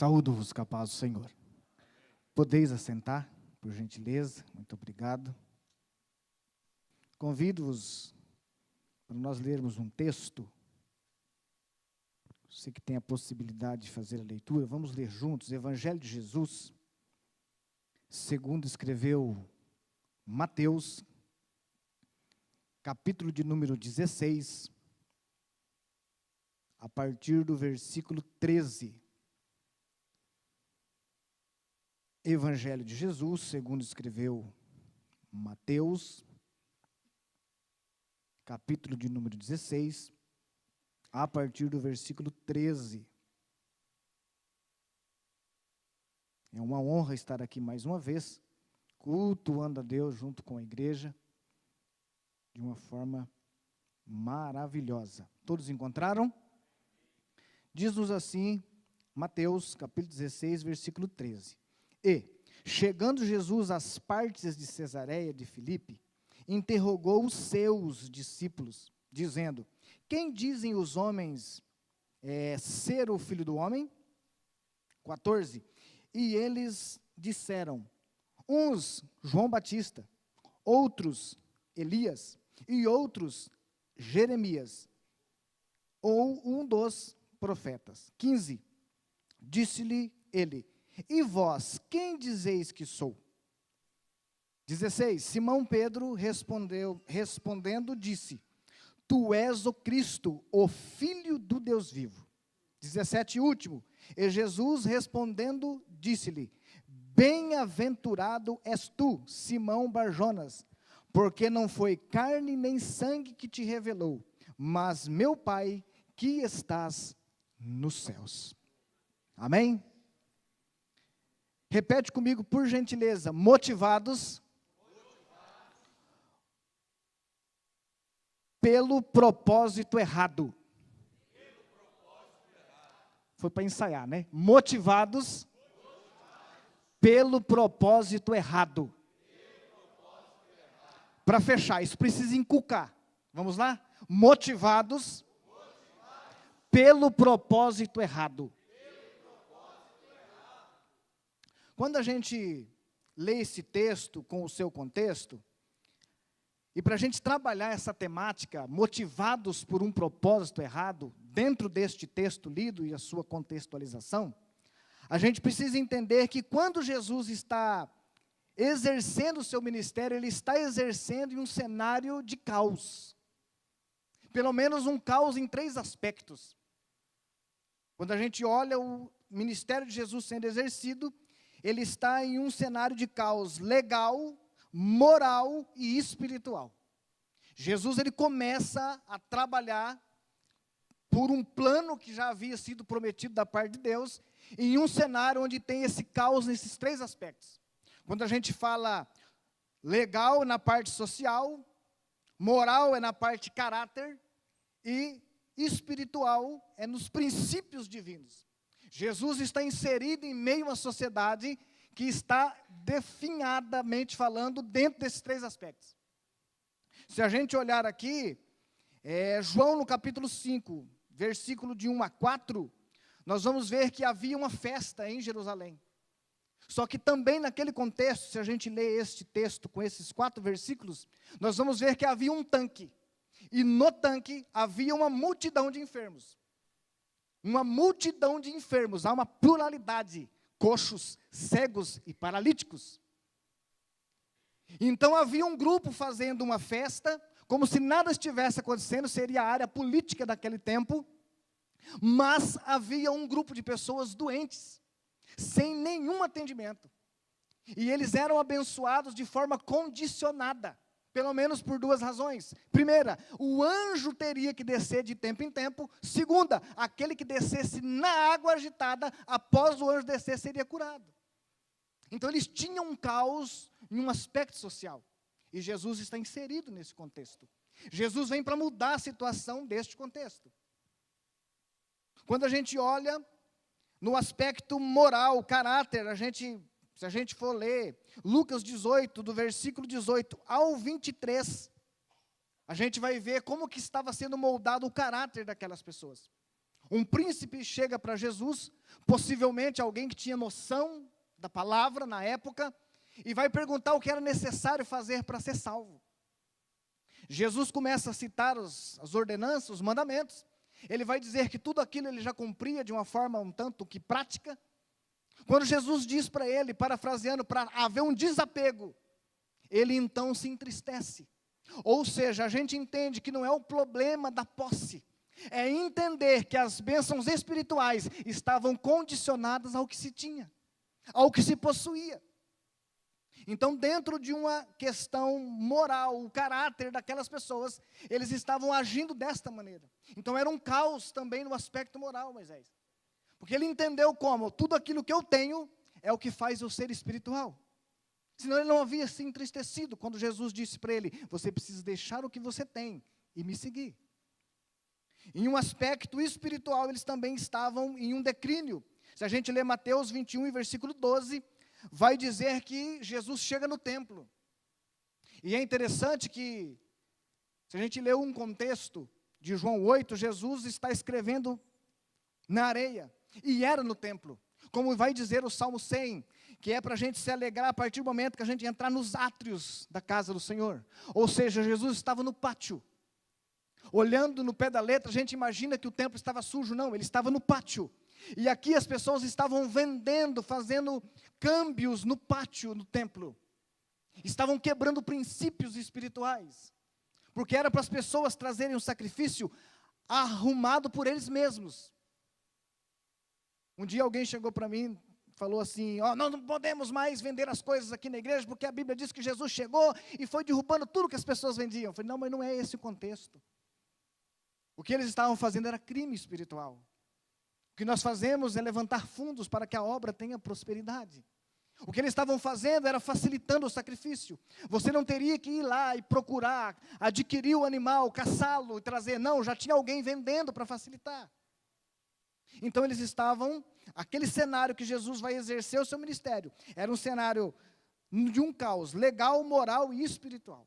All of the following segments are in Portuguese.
Saúdo-vos com a paz do Senhor. Podeis assentar, por gentileza, muito obrigado. Convido-vos para nós lermos um texto. Você que tem a possibilidade de fazer a leitura, vamos ler juntos, Evangelho de Jesus, segundo escreveu Mateus, capítulo de número 16, a partir do versículo 13. Evangelho de Jesus, segundo escreveu Mateus, capítulo de número 16, a partir do versículo 13. É uma honra estar aqui mais uma vez, cultuando a Deus junto com a igreja, de uma forma maravilhosa. Todos encontraram? Diz-nos assim, Mateus, capítulo 16, versículo 13. E, chegando Jesus às partes de Cesareia de Filipe, interrogou os seus discípulos, dizendo: quem dizem os homens ser o Filho do Homem? 14. E eles disseram, uns João Batista, outros Elias, e outros Jeremias, ou um dos profetas. 15. Disse-lhe ele: e vós, quem dizeis que sou? 16. Simão Pedro respondendo, disse: tu és o Cristo, o Filho do Deus vivo. 17. E último. E Jesus respondendo, disse-lhe: bem-aventurado és tu, Simão Barjonas, porque não foi carne nem sangue que te revelou, mas meu Pai que estás nos céus. Amém? Repete comigo, por gentileza. Motivados pelo propósito errado. Foi para ensaiar, né? Motivados pelo propósito errado. Para fechar, isso precisa inculcar. Vamos lá? Motivados pelo propósito errado. Quando a gente lê esse texto com o seu contexto, e para a gente trabalhar essa temática, motivados por um propósito errado, dentro deste texto lido e a sua contextualização, a gente precisa entender que quando Jesus está exercendo o seu ministério, ele está exercendo em um cenário de caos. Pelo menos um caos em 3 aspectos. Quando a gente olha o ministério de Jesus sendo exercido, ele está em um cenário de caos legal, moral e espiritual. Jesus, ele começa a trabalhar por um plano que já havia sido prometido da parte de Deus, em um cenário onde tem esse caos nesses 3 aspectos. Quando a gente fala legal, na parte social, moral é na parte de caráter e espiritual é nos princípios divinos. Jesus está inserido em meio a uma sociedade que está definhadamente falando dentro desses 3 aspectos. Se a gente olhar aqui, João no capítulo 5, versículo de 1 a 4, nós vamos ver que havia uma festa em Jerusalém. Só que também naquele contexto, se a gente lê este texto com esses 4 versículos, nós vamos ver que havia um tanque. E no tanque havia uma multidão de enfermos. Uma multidão de enfermos, há uma pluralidade, coxos, cegos e paralíticos. Então havia um grupo fazendo uma festa, como se nada estivesse acontecendo, seria a área política daquele tempo, mas havia um grupo de pessoas doentes, sem nenhum atendimento. E eles eram abençoados de forma condicionada. Pelo menos por 2 razões. Primeira, o anjo teria que descer de tempo em tempo. Segunda, aquele que descesse na água agitada, após o anjo descer, seria curado. Então eles tinham um caos em um aspecto social. E Jesus está inserido nesse contexto. Jesus vem para mudar a situação deste contexto. Quando a gente olha no aspecto moral, caráter, se a gente for ler Lucas 18, do versículo 18 ao 23, a gente vai ver como que estava sendo moldado o caráter daquelas pessoas. Um príncipe chega para Jesus, possivelmente alguém que tinha noção da palavra na época, e vai perguntar o que era necessário fazer para ser salvo. Jesus começa a citar as ordenanças, os mandamentos. Ele vai dizer que tudo aquilo ele já cumpria de uma forma um tanto que prática. Quando Jesus diz para ele, parafraseando, para haver um desapego, ele então se entristece. Ou seja, a gente entende que não é o problema da posse, é entender que as bênçãos espirituais estavam condicionadas ao que se tinha, ao que se possuía. Então, dentro de uma questão moral, o caráter daquelas pessoas, eles estavam agindo desta maneira. Então, era um caos também no aspecto moral, Moisés. Porque ele entendeu como tudo aquilo que eu tenho é o que faz eu ser espiritual. Senão ele não havia se entristecido quando Jesus disse para ele: você precisa deixar o que você tem e me seguir. Em um aspecto espiritual, eles também estavam em um declínio. Se a gente ler Mateus 21, e versículo 12, vai dizer que Jesus chega no templo. E é interessante que, se a gente ler um contexto de João 8, Jesus está escrevendo na areia, e era no templo. Como vai dizer o Salmo 100, que é para a gente se alegrar a partir do momento que a gente entrar nos átrios da casa do Senhor. Ou seja, Jesus estava no pátio. Olhando no pé da letra, a gente imagina que o templo estava sujo. Não, ele estava no pátio. E aqui as pessoas estavam vendendo, fazendo câmbios no pátio, no templo. Estavam quebrando princípios espirituais. Porque era para as pessoas trazerem um sacrifício arrumado por eles mesmos. Um dia alguém chegou para mim, falou assim: nós não podemos mais vender as coisas aqui na igreja, porque a Bíblia diz que Jesus chegou e foi derrubando tudo que as pessoas vendiam. Eu falei: não, mas não é esse o contexto. O que eles estavam fazendo era crime espiritual. O que nós fazemos é levantar fundos para que a obra tenha prosperidade. O que eles estavam fazendo era facilitando o sacrifício. Você não teria que ir lá e procurar, adquirir o animal, caçá-lo e trazer. Não, já tinha alguém vendendo para facilitar. Então eles estavam, aquele cenário que Jesus vai exercer o seu ministério, era um cenário de um caos legal, moral e espiritual.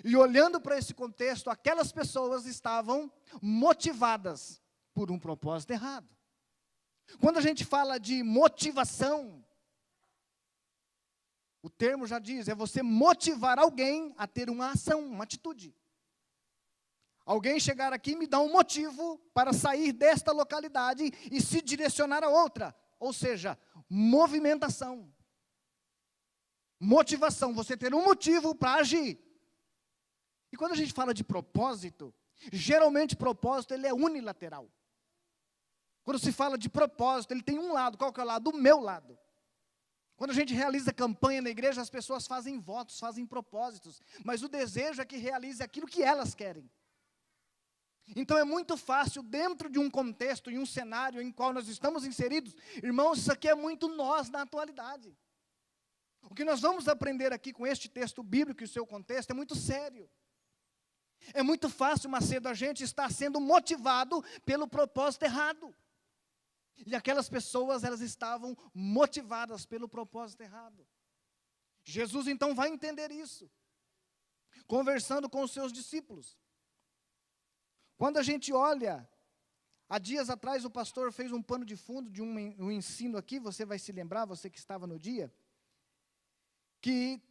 E olhando para esse contexto, aquelas pessoas estavam motivadas por um propósito errado. Quando a gente fala de motivação, o termo já diz, é você motivar alguém a ter uma ação, uma atitude. Alguém chegar aqui e me dar um motivo para sair desta localidade e se direcionar a outra. Ou seja, movimentação. Motivação, você ter um motivo para agir. E quando a gente fala de propósito, geralmente propósito ele é unilateral. Quando se fala de propósito, ele tem um lado. Qual que é o lado? O meu lado. Quando a gente realiza campanha na igreja, as pessoas fazem votos, fazem propósitos. Mas o desejo é que realize aquilo que elas querem. Então é muito fácil, dentro de um contexto, em um cenário em qual nós estamos inseridos, irmãos, isso aqui é muito nós na atualidade. O que nós vamos aprender aqui com este texto bíblico e o seu contexto é muito sério. É muito fácil, Macedo, a gente estar sendo motivado pelo propósito errado. E aquelas pessoas, elas estavam motivadas pelo propósito errado. Jesus então vai entender isso, conversando com os seus discípulos. Quando a gente olha, há dias atrás o pastor fez um pano de fundo de um ensino aqui, você vai se lembrar, você que estava no dia, que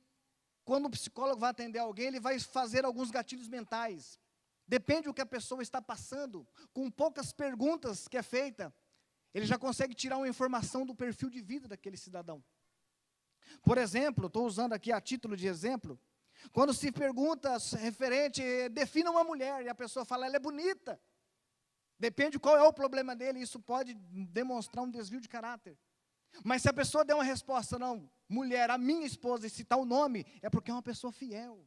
quando o psicólogo vai atender alguém, ele vai fazer alguns gatilhos mentais. Depende do que a pessoa está passando, com poucas perguntas que é feita, ele já consegue tirar uma informação do perfil de vida daquele cidadão. Por exemplo, estou usando aqui a título de exemplo, quando se pergunta referente, defina uma mulher, e a pessoa fala, ela é bonita. Depende qual é o problema dele, isso pode demonstrar um desvio de caráter. Mas se a pessoa der uma resposta, não, mulher, a minha esposa, e citar o nome, é porque é uma pessoa fiel.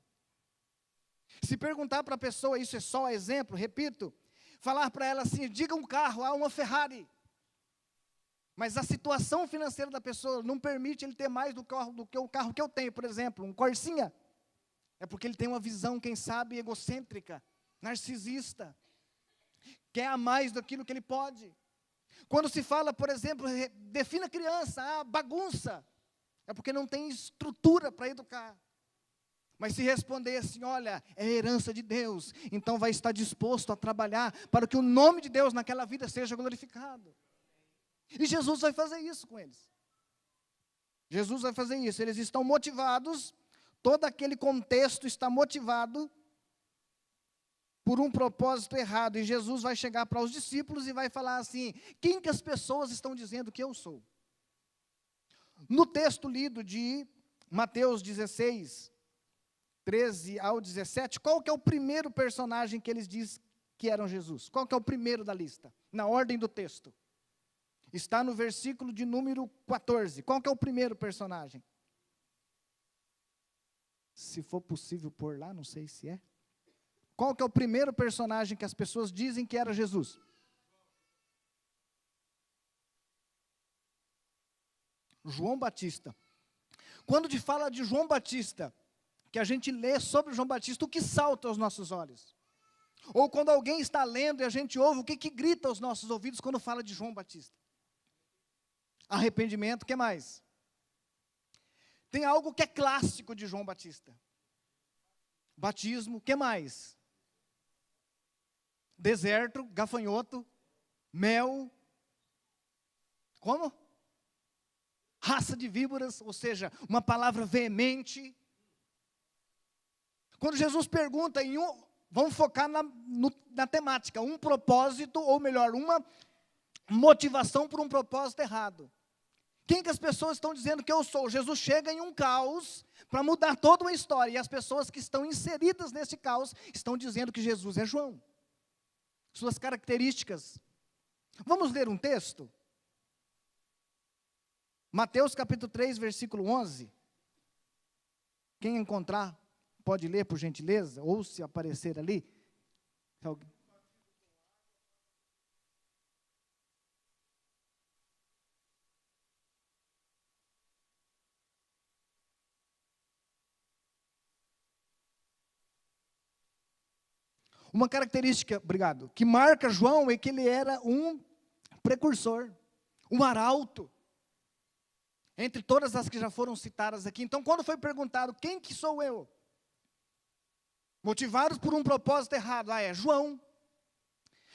Se perguntar para a pessoa, isso é só exemplo, repito, falar para ela assim, diga um carro, uma Ferrari. Mas a situação financeira da pessoa não permite ele ter mais do que o carro que eu tenho, por exemplo, um Corsinha. É porque ele tem uma visão, quem sabe, egocêntrica, narcisista. Quer a mais daquilo que ele pode. Quando se fala, por exemplo, defina criança, bagunça. É porque não tem estrutura para educar. Mas se responder assim, olha, é herança de Deus, então vai estar disposto a trabalhar para que o nome de Deus naquela vida seja glorificado. E Jesus vai fazer isso com eles. Jesus vai fazer isso. Eles estão motivados, todo aquele contexto está motivado por um propósito errado. E Jesus vai chegar para os discípulos e vai falar assim: quem que as pessoas estão dizendo que eu sou? No texto lido de Mateus 16, 13 ao 17, qual que é o primeiro personagem que eles dizem que eram Jesus? Qual que é o primeiro da lista? Na ordem do texto. Está no versículo de número 14. Qual que é o primeiro personagem? Se for possível pôr lá, não sei se é. Qual que é o primeiro personagem que as pessoas dizem que era Jesus? João Batista. Quando te fala de João Batista, que a gente lê sobre João Batista, o que salta aos nossos olhos? Ou quando alguém está lendo e a gente ouve, o que grita aos nossos ouvidos quando fala de João Batista? Arrependimento, o que mais? Tem algo que é clássico de João Batista. Batismo, o que mais? Deserto, gafanhoto, mel. Como? Raça de víboras, ou seja, uma palavra veemente. Quando Jesus pergunta vamos focar na temática, um propósito, ou melhor, uma motivação por um propósito errado. Quem que as pessoas estão dizendo que eu sou? Jesus chega em um caos para mudar toda uma história, e as pessoas que estão inseridas nesse caos estão dizendo que Jesus é João. Suas características. Vamos ler um texto? Mateus capítulo 3, versículo 11. Quem encontrar, pode ler por gentileza, ou se aparecer ali. Uma característica, obrigado, que marca João é que ele era um precursor, um arauto, entre todas as que já foram citadas aqui. Então, quando foi perguntado, quem que sou eu? Motivados por um propósito errado, é João.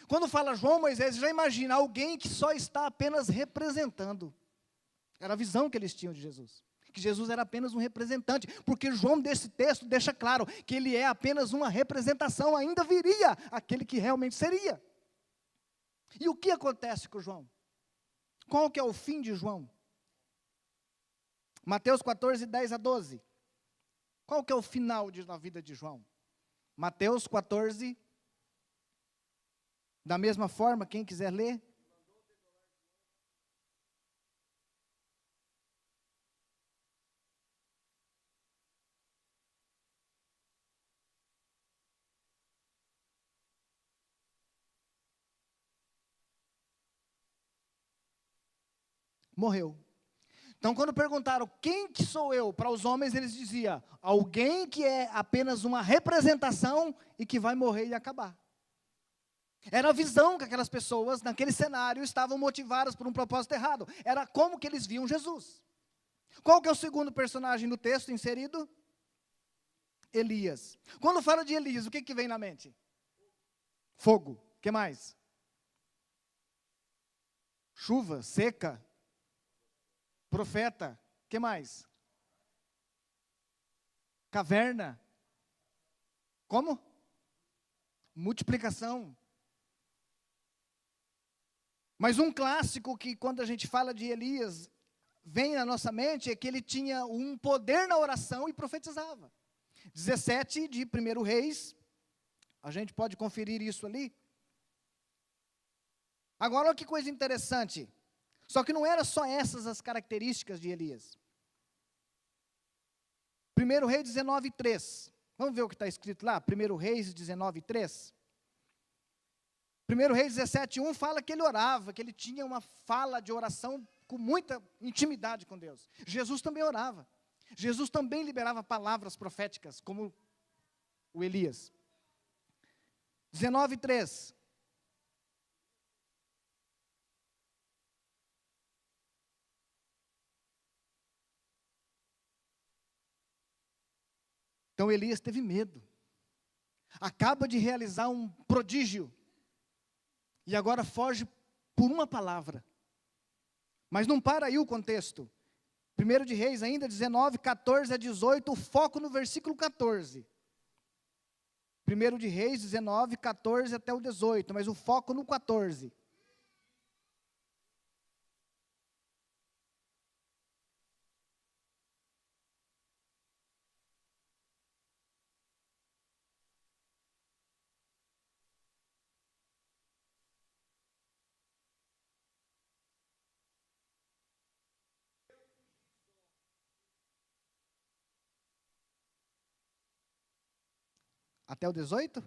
Quando fala João, Moisés já imagina alguém que só está apenas representando. Era a visão que eles tinham de Jesus. Que Jesus era apenas um representante, porque João desse texto deixa claro que ele é apenas uma representação, ainda viria aquele que realmente seria. E o que acontece com João? Qual que é o fim de João? Mateus 14, 10 a 12. Qual que é o final na vida de João? Mateus 14, da mesma forma, quem quiser ler. Morreu. Então, quando perguntaram quem que sou eu, para os homens eles diziam, alguém que é apenas uma representação e que vai morrer e acabar. Era a visão que aquelas pessoas, naquele cenário, estavam motivadas por um propósito errado. Era como que eles viam Jesus. Qual que é o segundo personagem do texto inserido? Elias. Quando fala de Elias, o que vem na mente? Fogo. O que mais? Chuva, seca. Profeta, o que mais? Caverna. Como? Multiplicação. Mas um clássico que quando a gente fala de Elias, vem na nossa mente, é que ele tinha um poder na oração e profetizava. 17 de 1 Reis, a gente pode conferir isso ali. Agora olha que coisa interessante. Só que não eram só essas as características de Elias. 1 Reis 19, 3. Vamos ver o que está escrito lá? 1 Reis 19, 3. 1 Reis 17, 1 fala que ele orava, que ele tinha uma fala de oração com muita intimidade com Deus. Jesus também orava. Jesus também liberava palavras proféticas, como o Elias. 19, 3. Então Elias teve medo. Acaba de realizar um prodígio. E agora foge por uma palavra. Mas não para aí o contexto. 1 de Reis ainda, 19, 14 a 18, o foco no versículo 14. 1 de Reis, 19, 14 até o 18, mas o foco no 14. Até o 18?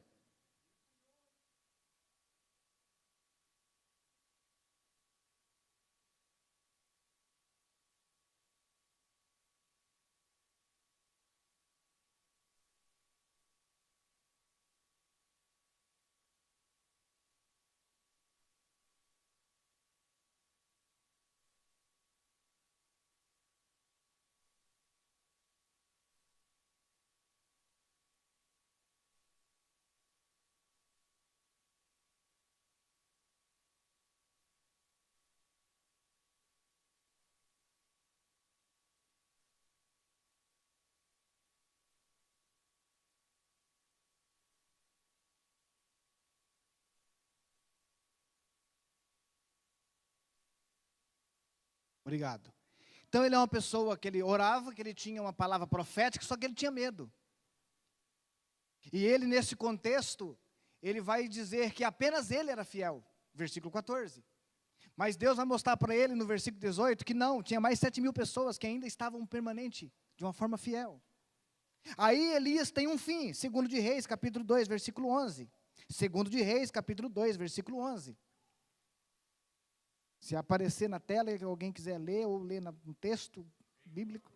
Obrigado. Então ele é uma pessoa que ele orava, que ele tinha uma palavra profética, só que ele tinha medo. E ele, nesse contexto, ele vai dizer que apenas ele era fiel. Versículo 14. Mas Deus vai mostrar para ele no versículo 18 que não, tinha mais 7.000 pessoas que ainda estavam permanentes, de uma forma fiel. Aí Elias tem um fim, 2 de Reis, capítulo 2, versículo 11. 2 de Reis, capítulo 2, versículo 11. Se aparecer na tela, que alguém quiser ler, ou ler no texto bíblico.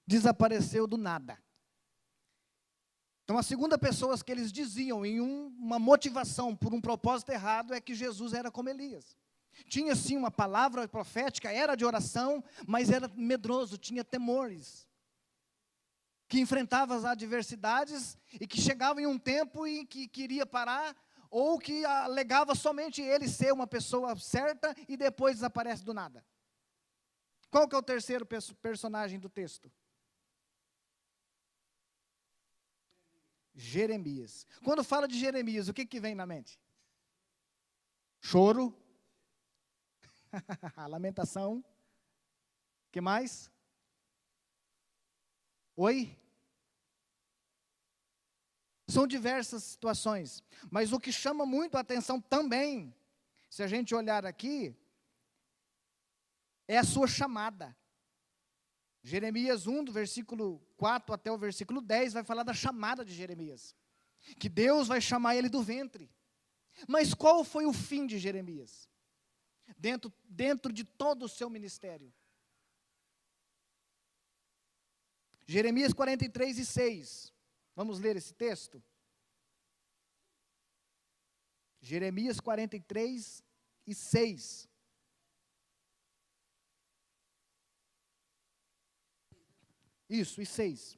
Desapareceu do nada. Então, a segunda pessoa que eles diziam em uma motivação por um propósito errado é que Jesus era como Elias. Tinha sim uma palavra profética, era de oração, mas era medroso, tinha temores. Que enfrentava as adversidades e que chegava em um tempo em que queria parar, ou que alegava somente ele ser uma pessoa certa e depois desaparece do nada. Qual que é o terceiro personagem do texto? Jeremias. Quando fala de Jeremias, o que vem na mente? Choro. Lamentação. O que mais? Oi? São diversas situações. Mas o que chama muito a atenção também, se a gente olhar aqui, é a sua chamada. Jeremias 1, do versículo 4 até o versículo 10, vai falar da chamada de Jeremias. Que Deus vai chamar ele do ventre. Mas qual foi o fim de Jeremias? Dentro de todo o seu ministério. Jeremias 43 e 6. Vamos ler esse texto? Jeremias 43 e 6. Isso, e 6.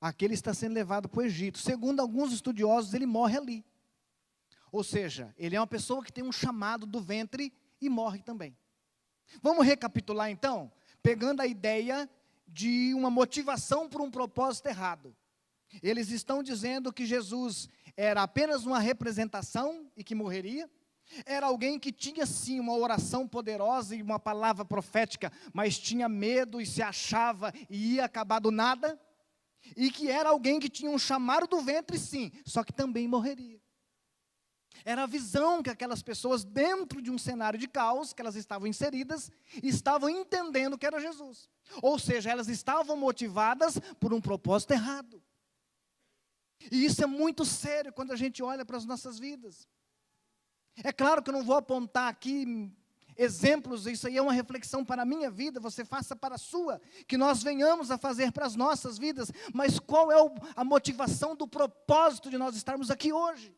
Aqui ele está sendo levado para o Egito. Segundo alguns estudiosos, ele morre ali. Ou seja, ele é uma pessoa que tem um chamado do ventre e morre também. Vamos recapitular então, pegando a ideia de uma motivação por um propósito errado. Eles estão dizendo que Jesus era apenas uma representação e que morreria. Era alguém que tinha sim uma oração poderosa e uma palavra profética, mas tinha medo e se achava e ia acabar do nada. E que era alguém que tinha um chamado do ventre sim, só que também morreria. Era a visão que aquelas pessoas, dentro de um cenário de caos, que elas estavam inseridas, estavam entendendo que era Jesus. Ou seja, elas estavam motivadas por um propósito errado. E isso é muito sério quando a gente olha para as nossas vidas. É claro que eu não vou apontar aqui exemplos, isso aí é uma reflexão para a minha vida, você faça para a sua, que nós venhamos a fazer para as nossas vidas, mas qual é a motivação do propósito de nós estarmos aqui hoje?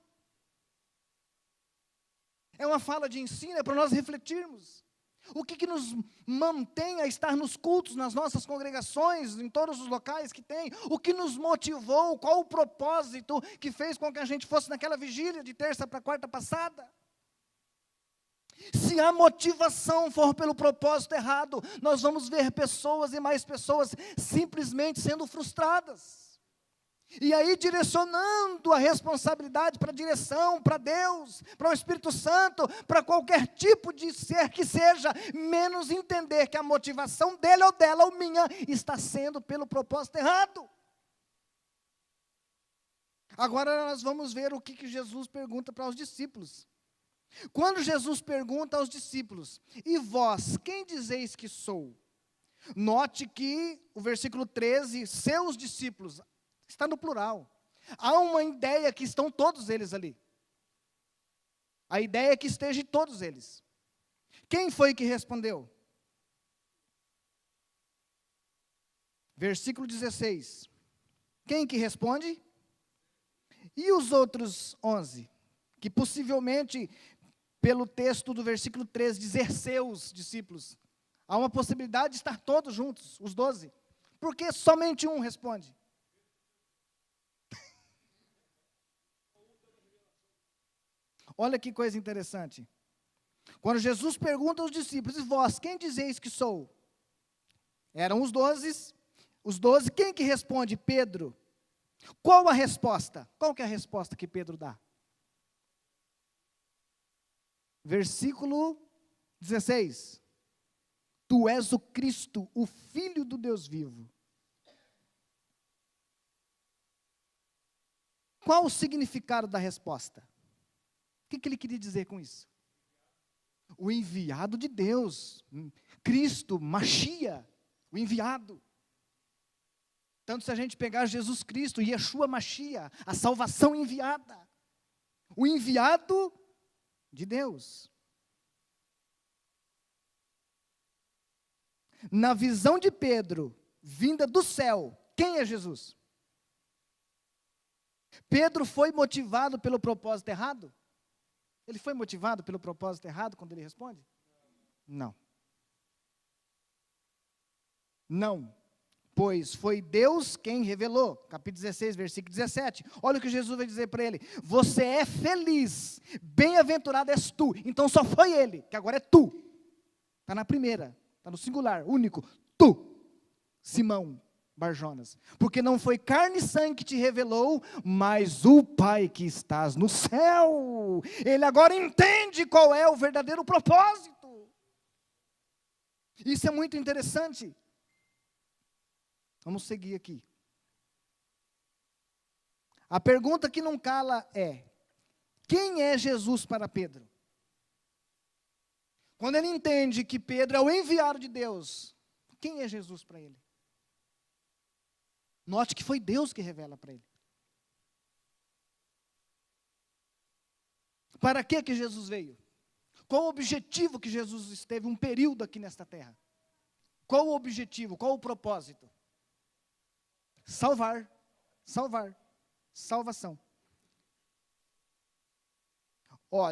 É uma fala de ensino, é para nós refletirmos. O que nos mantém a estar nos cultos, nas nossas congregações, em todos os locais que tem? O que nos motivou? Qual o propósito que fez com que a gente fosse naquela vigília de terça para quarta passada? Se a motivação for pelo propósito errado, nós vamos ver pessoas e mais pessoas simplesmente sendo frustradas. E aí direcionando a responsabilidade para a direção, para Deus, para o Espírito Santo, para qualquer tipo de ser que seja, menos entender que a motivação dele ou dela ou minha está sendo pelo propósito errado. Agora nós vamos ver o que Jesus pergunta para os discípulos. Quando Jesus pergunta aos discípulos, e vós, quem dizeis que sou? Note que o versículo 13, seus discípulos, está no plural. Há uma ideia que estão todos eles ali. A ideia é que estejam todos eles. Quem foi que respondeu? Versículo 16. Quem que responde? E os outros 11? Que possivelmente, pelo texto do versículo 13, dizer seus discípulos, há uma possibilidade de estar todos juntos, os 12. Porque somente um responde. Olha que coisa interessante. Quando Jesus pergunta aos discípulos, e vós, quem dizeis que sou? Eram os 12, quem que responde? Pedro. Qual a resposta? Qual que é a resposta que Pedro dá? Versículo 16. Tu és o Cristo, o Filho do Deus vivo. Qual o significado da resposta? O que ele queria dizer com isso? O enviado de Deus, Cristo, Machia, o enviado. Tanto se a gente pegar Jesus Cristo, Yeshua Machia, a salvação enviada. O enviado de Deus. Na visão de Pedro, vinda do céu, quem é Jesus? Pedro foi motivado pelo propósito errado? Ele foi motivado pelo propósito errado quando ele responde? Não. Não. Pois foi Deus quem revelou. Capítulo 16, versículo 17. Olha o que Jesus vai dizer para ele. Você é feliz, bem-aventurado és tu. Então só foi ele, que agora é tu. Está na primeira, está no singular, único. Tu, Simão Barjonas. Porque não foi carne e sangue que te revelou, mas o Pai que estás no céu. Ele agora entende qual é o verdadeiro propósito. Isso é muito interessante. Vamos seguir aqui. A pergunta que não cala é: quem é Jesus para Pedro? Quando ele entende que Pedro é o enviado de Deus, quem é Jesus para ele? Note que foi Deus que revela para ele. Para que Jesus veio? Qual o objetivo que Jesus esteve um período aqui nesta terra? Qual o objetivo? Qual o propósito? Salvar. Salvação.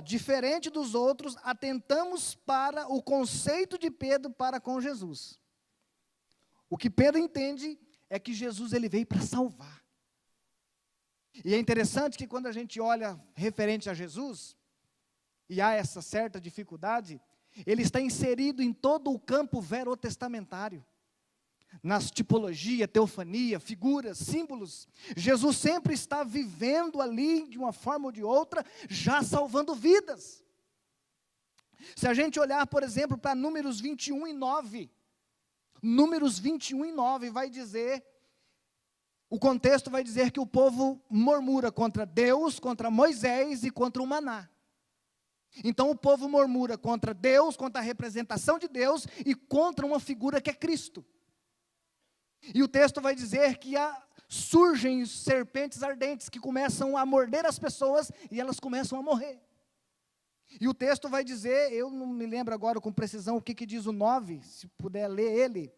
Diferente dos outros, atentamos para o conceito de Pedro para com Jesus. O que Pedro entende é que Jesus ele veio para salvar. E é interessante que quando a gente olha referente a Jesus, e há essa certa dificuldade, ele está inserido em todo o campo verotestamentário. Nas tipologia, teofania, figuras, símbolos. Jesus sempre está vivendo ali, de uma forma ou de outra, já salvando vidas. Se a gente olhar, por exemplo, para Números 21 e 9, Números 21 e 9 vai dizer, o contexto vai dizer que o povo murmura contra Deus, contra Moisés e contra o maná. Então o povo murmura contra Deus, contra a representação de Deus e contra uma figura que é Cristo. E o texto vai dizer que surgem serpentes ardentes que começam a morder as pessoas e elas começam a morrer. E o texto vai dizer, eu não me lembro agora com precisão o que diz o 9, se puder ler ele.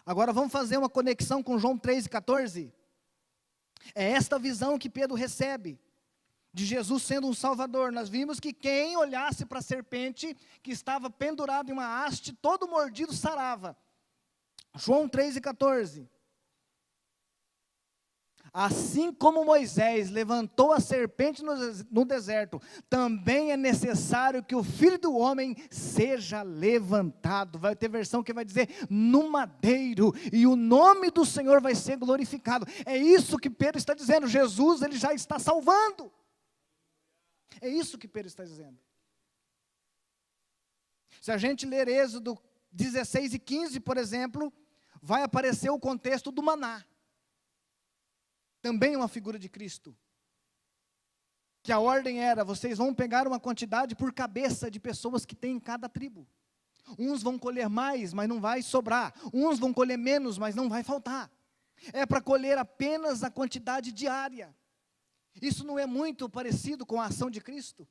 Agora vamos fazer uma conexão com João 3,14. É esta visão que Pedro recebe de Jesus sendo um Salvador. Nós vimos que quem olhasse para a serpente que estava pendurada em uma haste, todo mordido sarava. João 3,14. Assim como Moisés levantou a serpente no deserto, também é necessário que o Filho do Homem seja levantado. Vai ter versão que vai dizer, no madeiro, e o nome do Senhor vai ser glorificado. É isso que Pedro está dizendo, Jesus, ele já está salvando. É isso que Pedro está dizendo. Se a gente ler Êxodo 16 e 15, por exemplo, vai aparecer o contexto do maná. Também uma figura de Cristo. Que a ordem era, vocês vão pegar uma quantidade por cabeça de pessoas que tem em cada tribo. Uns vão colher mais, mas não vai sobrar. Uns vão colher menos, mas não vai faltar. É para colher apenas a quantidade diária. Isso não é muito parecido com a ação de Cristo?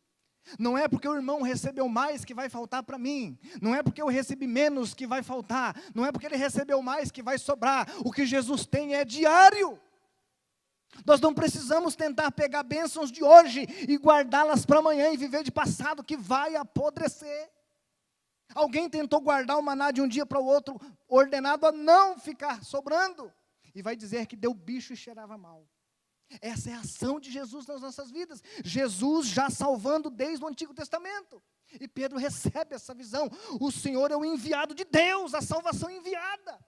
Não é porque o irmão recebeu mais que vai faltar para mim. Não é porque eu recebi menos que vai faltar. Não é porque ele recebeu mais que vai sobrar. O que Jesus tem é diário. Nós não precisamos tentar pegar bênçãos de hoje e guardá-las para amanhã e viver de passado que vai apodrecer. Alguém tentou guardar o maná de um dia para o outro, ordenado a não ficar sobrando, e vai dizer que deu bicho e cheirava mal. Essa é a ação de Jesus nas nossas vidas. Jesus já salvando desde o Antigo Testamento. E Pedro recebe essa visão. O Senhor é o enviado de Deus, a salvação enviada.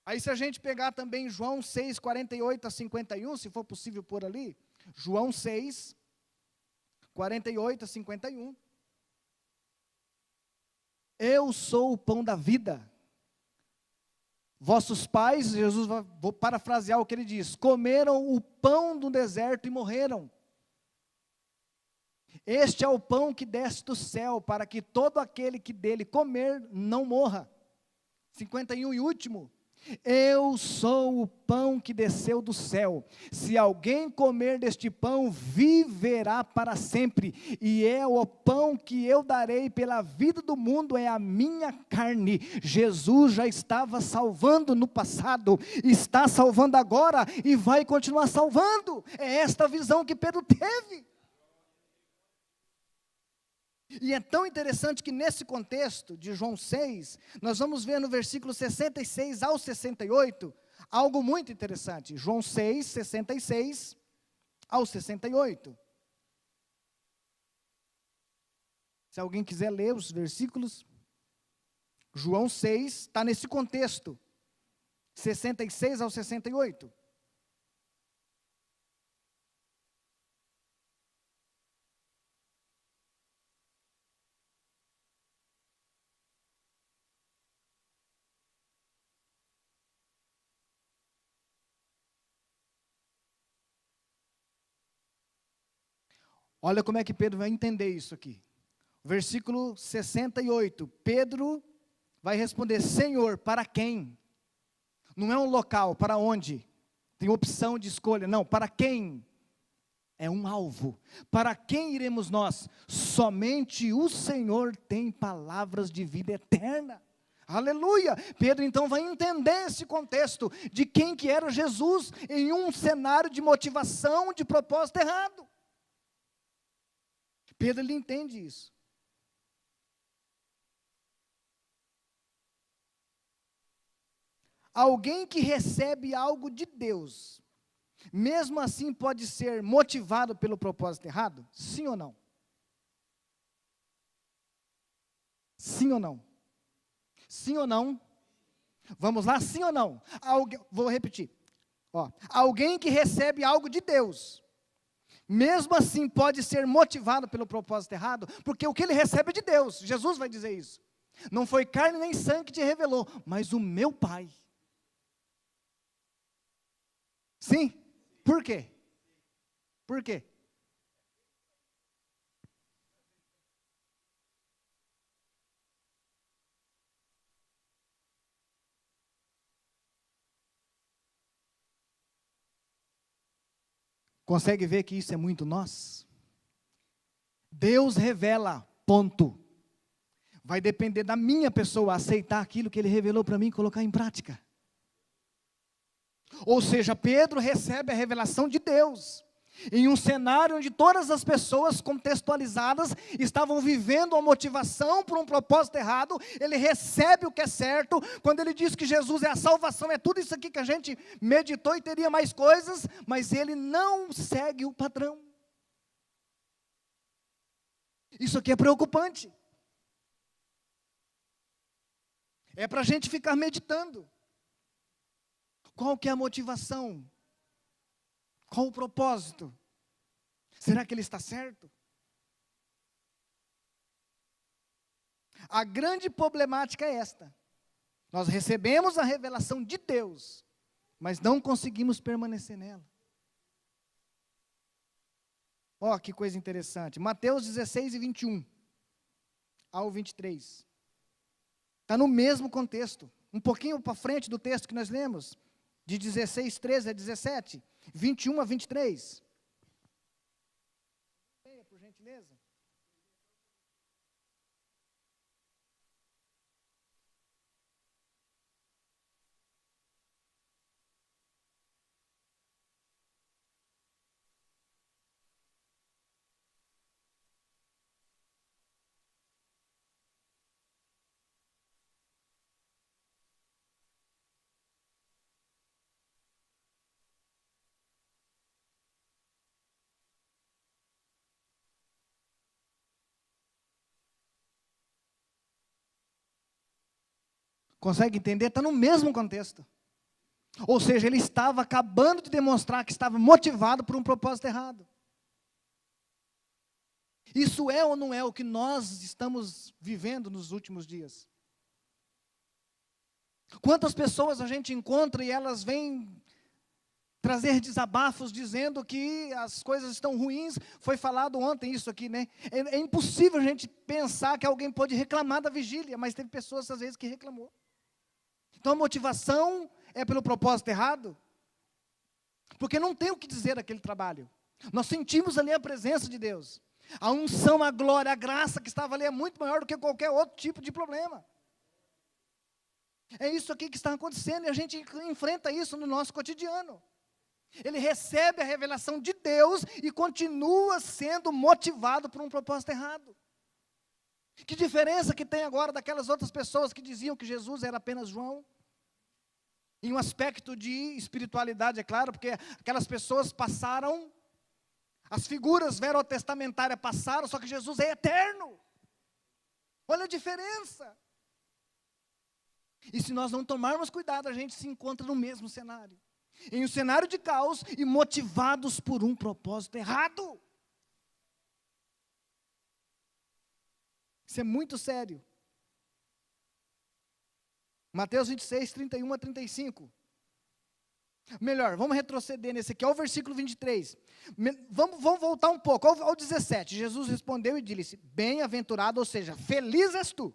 Aí se a gente pegar também João 6, 48 a 51, se for possível por ali, João 6, 48 a 51. Eu sou o pão da vida. Vossos pais, Jesus, vou parafrasear o que ele diz, comeram o pão do deserto e morreram. Este é o pão que desce do céu, para que todo aquele que dele comer não morra. 51 e último. Eu sou o pão que desceu do céu. Se alguém comer deste pão, viverá para sempre. E é o pão que eu darei pela vida do mundo, é a minha carne. Jesus já estava salvando no passado, está salvando agora e vai continuar salvando. É esta a visão que Pedro teve. E é tão interessante que nesse contexto de João 6, nós vamos ver no versículo 66 ao 68, algo muito interessante. João 6, 66 ao 68. Se alguém quiser ler os versículos, João 6 está nesse contexto, 66 ao 68. Olha como é que Pedro vai entender isso aqui. Versículo 68, Pedro vai responder, Senhor, para quem? Não é um local, para onde? Tem opção de escolha, não, para quem? É um alvo. Para quem iremos nós? Somente o Senhor tem palavras de vida eterna. Aleluia! Pedro então vai entender esse contexto de quem que era Jesus em um cenário de motivação, de propósito errado. Pedro, ele entende isso. Alguém que recebe algo de Deus, mesmo assim pode ser motivado pelo propósito errado? Sim ou não? Sim ou não? Sim ou não? Vamos lá, sim ou não? Vou repetir. Ó, alguém que recebe algo de Deus, mesmo assim pode ser motivado pelo propósito errado, porque o que ele recebe é de Deus. Jesus vai dizer isso. Não foi carne nem sangue que te revelou, mas o meu Pai. Sim? Por quê? Por quê? Consegue ver que isso é muito nós? Deus revela, ponto. Vai depender da minha pessoa aceitar aquilo que Ele revelou para mim e colocar em prática. Ou seja, Pedro recebe a revelação de Deus, em um cenário onde todas as pessoas contextualizadas estavam vivendo a motivação por um propósito errado. Ele recebe o que é certo, quando ele diz que Jesus é a salvação, é tudo isso aqui que a gente meditou e teria mais coisas, mas ele não segue o padrão. Isso aqui é preocupante. É para a gente ficar meditando. Qual que é a motivação? Qual o propósito? Será que ele está certo? A grande problemática é esta. Nós recebemos a revelação de Deus, mas não conseguimos permanecer nela. Ó, que coisa interessante. Mateus 16 e 21 ao 23. Está no mesmo contexto. Um pouquinho para frente do texto que nós lemos. De 16, 13 a 17. 21 a 23. Leia, por gentileza. Consegue entender? Está no mesmo contexto. Ou seja, ele estava acabando de demonstrar que estava motivado por um propósito errado. Isso é ou não é o que nós estamos vivendo nos últimos dias? Quantas pessoas a gente encontra e elas vêm trazer desabafos dizendo que as coisas estão ruins? Foi falado ontem isso aqui, né? É impossível a gente pensar que alguém pode reclamar da vigília, mas teve pessoas às vezes que reclamou. Então a motivação é pelo propósito errado? Porque não tem o que dizer daquele trabalho. Nós sentimos ali a presença de Deus. A unção, a glória, a graça que estava ali é muito maior do que qualquer outro tipo de problema. É isso aqui que está acontecendo e a gente enfrenta isso no nosso cotidiano. Ele recebe a revelação de Deus e continua sendo motivado por um propósito errado. Que diferença que tem agora daquelas outras pessoas que diziam que Jesus era apenas João? Em um aspecto de espiritualidade, é claro, porque aquelas pessoas passaram, as figuras verotestamentárias passaram, só que Jesus é eterno. Olha a diferença. E se nós não tomarmos cuidado, a gente se encontra no mesmo cenário. Em um cenário de caos e motivados por um propósito errado. Isso é muito sério. Mateus 26, 31 a 35. Melhor, vamos retroceder nesse aqui, ao versículo 23. Vamos voltar um pouco, ao 17. Jesus respondeu e disse: bem-aventurado, ou seja, feliz és tu,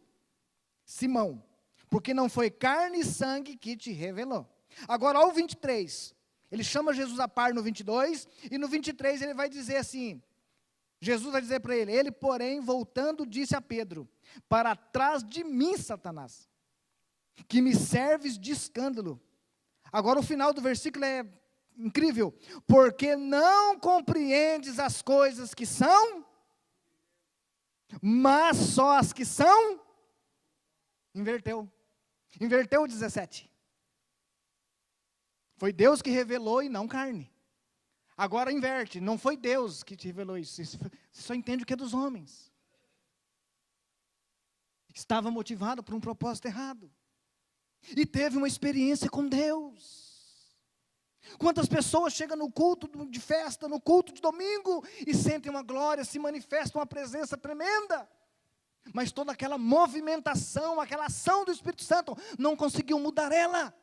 Simão, porque não foi carne e sangue que te revelou. Agora, ao 23, ele chama Jesus a par no 22, e no 23 ele vai dizer assim, Jesus vai dizer para ele, porém, voltando, disse a Pedro, para trás de mim, Satanás, que me serves de escândalo. Agora o final do versículo é incrível, porque não compreendes as coisas que são, mas só as que são. Inverteu o 17. Foi Deus que revelou e não carne. Agora inverte, não foi Deus que te revelou isso, você só entende o que é dos homens. Estava motivado por um propósito errado. E teve uma experiência com Deus. Quantas pessoas chegam no culto de festa, no culto de domingo, e sentem uma glória, se manifesta uma presença tremenda, mas toda aquela movimentação, aquela ação do Espírito Santo, não conseguiu mudar ela.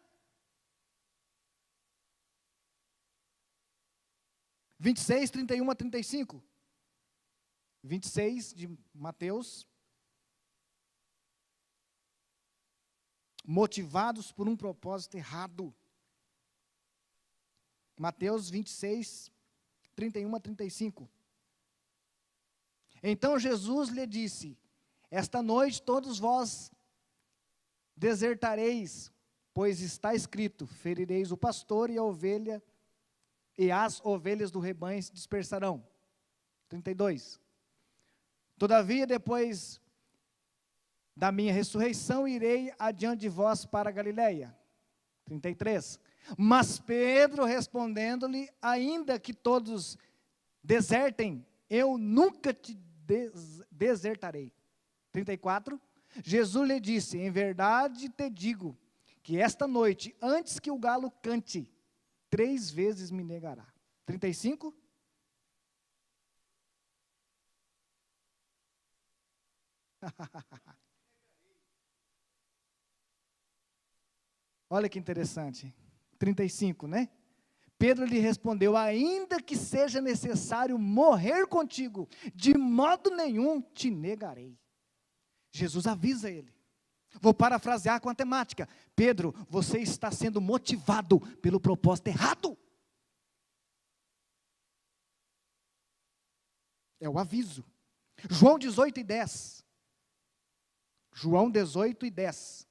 26, 31 a 35. 26 de Mateus. Motivados por um propósito errado. Mateus 26, 31 a 35. Então Jesus lhe disse: esta noite todos vós desertareis, pois está escrito: ferireis o pastor e a ovelha, e as ovelhas do rebanho se dispersarão. 32. Todavia, depois da minha ressurreição, irei adiante de vós para a Galileia. 33. Mas Pedro respondendo-lhe: ainda que todos desertem, eu nunca te desertarei. 34. Jesus lhe disse: em verdade te digo, que esta noite, antes que o galo cante, 3 vezes me negará. 35. Olha que interessante. 35, né? Pedro lhe respondeu: ainda que seja necessário morrer contigo, de modo nenhum te negarei. Jesus avisa ele. Vou parafrasear com a temática: Pedro, você está sendo motivado pelo propósito errado. É o aviso. João 18 e 10. João 18 e 10.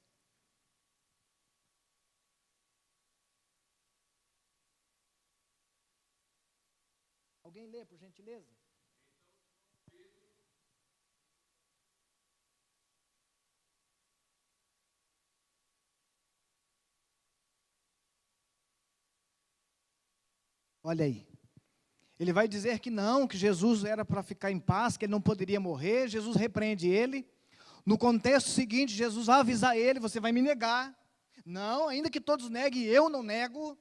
Alguém lê, por gentileza? Olha aí. Ele vai dizer que não, que Jesus era para ficar em paz, que ele não poderia morrer. Jesus repreende ele. No contexto seguinte, Jesus vai avisar ele: você vai me negar. Não, ainda que todos neguem, eu não nego.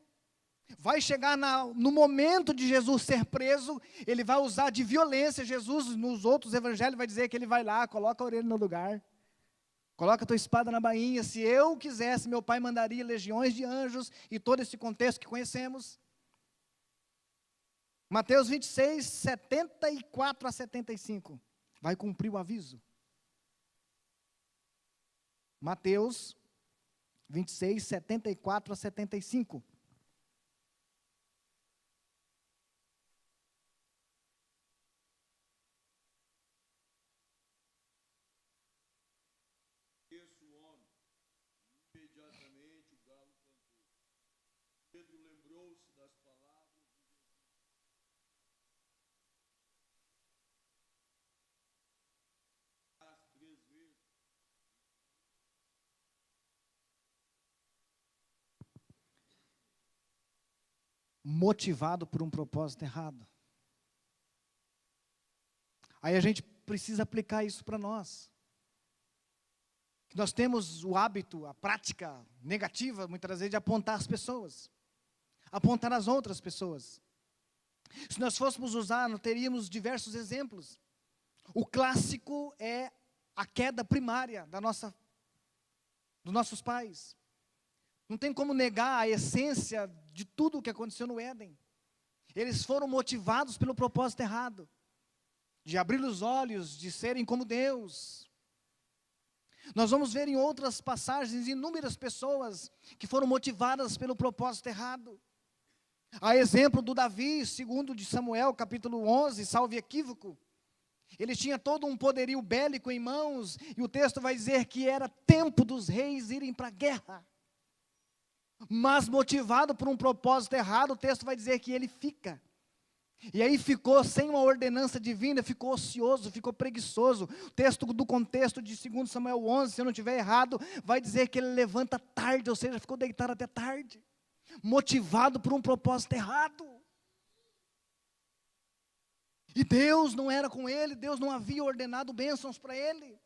Vai chegar no momento de Jesus ser preso, ele vai usar de violência. Jesus, nos outros evangelhos, vai dizer que ele vai lá, coloca a orelha no lugar, coloca a tua espada na bainha. Se eu quisesse, meu pai mandaria legiões de anjos, e todo esse contexto que conhecemos. Mateus 26, 74 a 75, vai cumprir o aviso. Mateus 26, 74 a 75. Imediatamente o galo cantou. Pedro lembrou-se das palavras de Jesus. As 3 vezes. Motivado por um propósito errado. Aí a gente precisa aplicar isso para nós. Nós temos o hábito, a prática negativa, muitas vezes, de apontar as pessoas, apontar as outras pessoas. Se nós fôssemos usar, nós teríamos diversos exemplos. O clássico é a queda primária dos nossos pais. Não tem como negar a essência de tudo o que aconteceu no Éden. Eles foram motivados pelo propósito errado, de abrir os olhos, de serem como Deus. Nós vamos ver em outras passagens inúmeras pessoas que foram motivadas pelo propósito errado. A exemplo do Davi, segundo de Samuel, capítulo 11, salve equívoco. Ele tinha todo um poderio bélico em mãos, e o texto vai dizer que era tempo dos reis irem para a guerra. Mas motivado por um propósito errado, o texto vai dizer que ele fica. E aí ficou sem uma ordenança divina, ficou ocioso, ficou preguiçoso. O texto do contexto de 2 Samuel 11, se eu não estiver errado, vai dizer que ele levanta tarde, ou seja, ficou deitado até tarde. Motivado por um propósito errado. E Deus não era com ele, Deus não havia ordenado bênçãos para ele.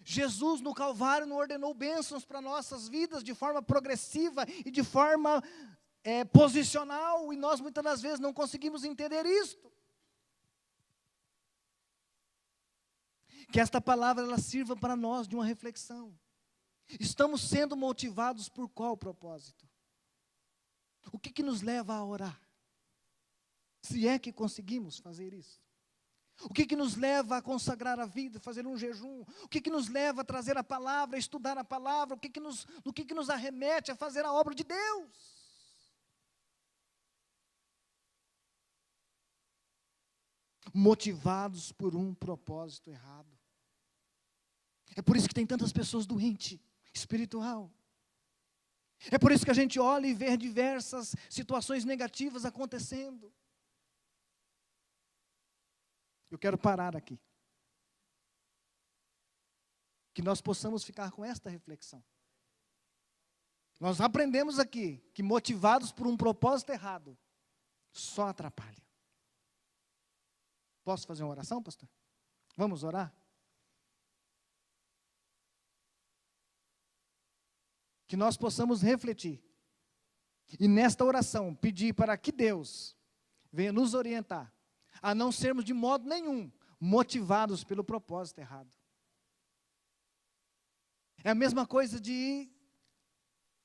Jesus no Calvário não ordenou bênçãos para nossas vidas de forma progressiva e de forma posicional, e nós muitas das vezes não conseguimos entender isto. Que esta palavra ela sirva para nós de uma reflexão. Estamos sendo motivados por qual propósito? O que nos leva a orar? Se é que conseguimos fazer isso. O que nos leva a consagrar a vida, fazer um jejum? O que nos leva a trazer a palavra, a estudar a palavra? O que nos arremete a fazer a obra de Deus? Motivados por um propósito errado. É por isso que tem tantas pessoas doentes, espiritual. É por isso que a gente olha e vê diversas situações negativas acontecendo. Eu quero parar aqui. Que nós possamos ficar com esta reflexão. Nós aprendemos aqui que motivados por um propósito errado, só atrapalha. Posso fazer uma oração, pastor? Vamos orar? Que nós possamos refletir. E nesta oração, pedir para que Deus venha nos orientar a não sermos de modo nenhum motivados pelo propósito errado. É a mesma coisa de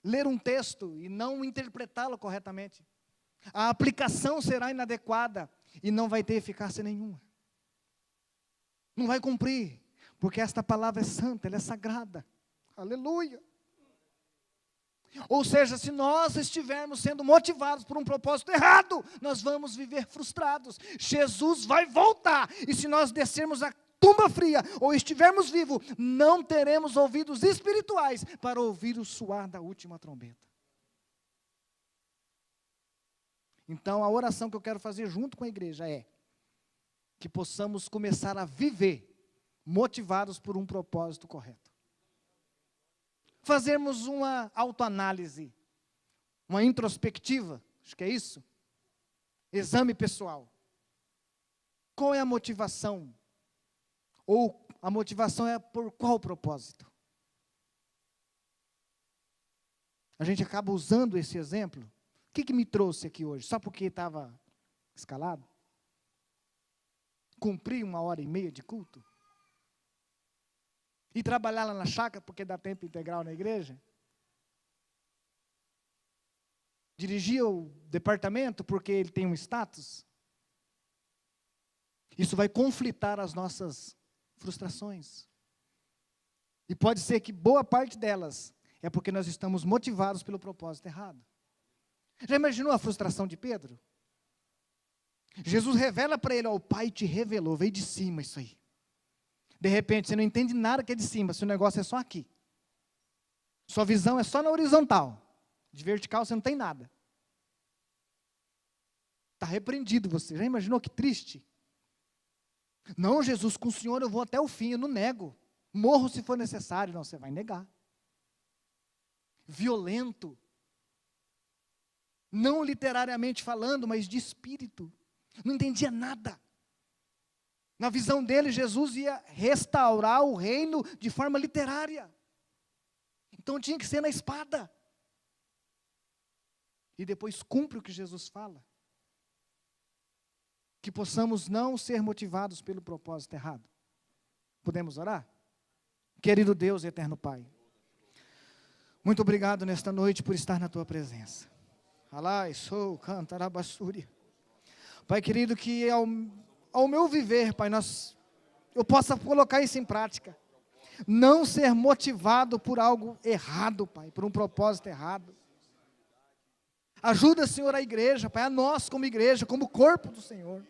ler um texto e não interpretá-lo corretamente. A aplicação será inadequada e não vai ter eficácia nenhuma. Não vai cumprir, porque esta palavra é santa, ela é sagrada. Aleluia! Ou seja, se nós estivermos sendo motivados por um propósito errado, nós vamos viver frustrados. Jesus vai voltar, e se nós descermos a tumba fria, ou estivermos vivos, não teremos ouvidos espirituais para ouvir o soar da última trombeta. Então, a oração que eu quero fazer junto com a igreja é que possamos começar a viver motivados por um propósito correto. Fazermos uma autoanálise, uma introspectiva, acho que é isso. Exame pessoal. Qual é a motivação? Ou a motivação é por qual propósito? A gente acaba usando esse exemplo. O que me trouxe aqui hoje? Só porque estava escalado? Cumprir 1h30 de culto? E trabalhar lá na chácara porque dá tempo integral na igreja? Dirigir o departamento porque ele tem um status? Isso vai conflitar as nossas frustrações. E pode ser que boa parte delas é porque nós estamos motivados pelo propósito errado. Já imaginou a frustração de Pedro? Jesus revela para ele, ó, o Pai te revelou, veio de cima isso aí. De repente, você não entende nada que é de cima, se o negócio é só aqui. Sua visão é só na horizontal. De vertical você não tem nada. Está repreendido você. Já imaginou que triste? Não, Jesus, com o Senhor eu vou até o fim, eu não nego. Morro se for necessário. Não, você vai negar. Violento. Não literariamente falando, mas de espírito. Não entendia nada. Na visão dele, Jesus ia restaurar o reino de forma literária. Então tinha que ser na espada. E depois cumpre o que Jesus fala. Que possamos não ser motivados pelo propósito errado. Podemos orar? Querido Deus e eterno Pai, muito obrigado nesta noite por estar na Tua presença. Alai, sou, cantarabassúria. Pai querido, que ao meu viver, Pai, eu possa colocar isso em prática. Não ser motivado por algo errado, Pai, por um propósito errado. Ajuda, Senhor, a igreja, Pai, a nós como igreja, como corpo do Senhor.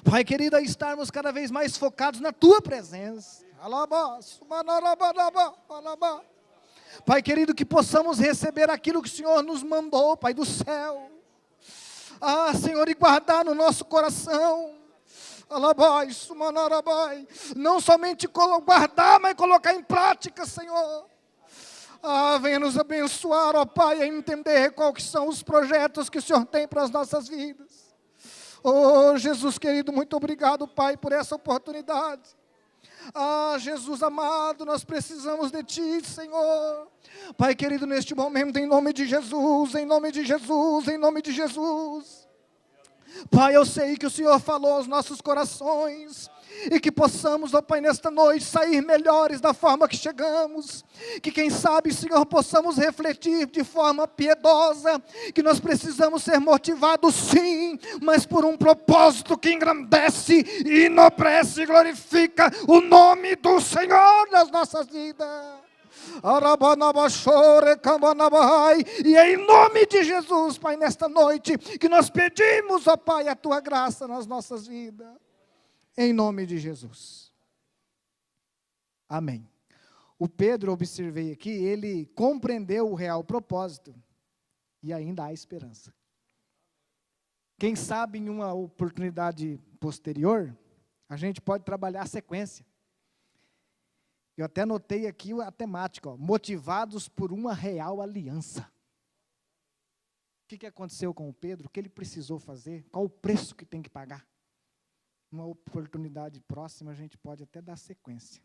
Pai querido, a estarmos cada vez mais focados na Tua presença. Pai querido, que possamos receber aquilo que o Senhor nos mandou, Pai do céu. Ah, Senhor, e guardar no nosso coração. Não somente guardar, mas colocar em prática, Senhor. Ah, venha nos abençoar, ó Pai, a entender quais são os projetos que o Senhor tem para as nossas vidas. Oh, Jesus querido, muito obrigado, Pai, por essa oportunidade. Ah, Jesus amado, nós precisamos de Ti, Senhor. Pai querido, neste momento, em nome de Jesus, em nome de Jesus, em nome de Jesus. Pai, eu sei que o Senhor falou aos nossos corações, e que possamos, ó Pai, nesta noite, sair melhores da forma que chegamos, que quem sabe, Senhor, possamos refletir de forma piedosa, que nós precisamos ser motivados sim, mas por um propósito que engrandece, e enobrece e glorifica o nome do Senhor nas nossas vidas. E é em nome de Jesus, Pai, nesta noite, que nós pedimos, ó Pai, a Tua graça nas nossas vidas, em nome de Jesus, amém. O Pedro, observei aqui, ele compreendeu o real propósito, e ainda há esperança. Quem sabe em uma oportunidade posterior, a gente pode trabalhar a sequência. Eu até notei aqui a temática, ó, motivados por uma real aliança. O que aconteceu com o Pedro? O que ele precisou fazer? Qual o preço que tem que pagar? Uma oportunidade próxima, a gente pode até dar sequência.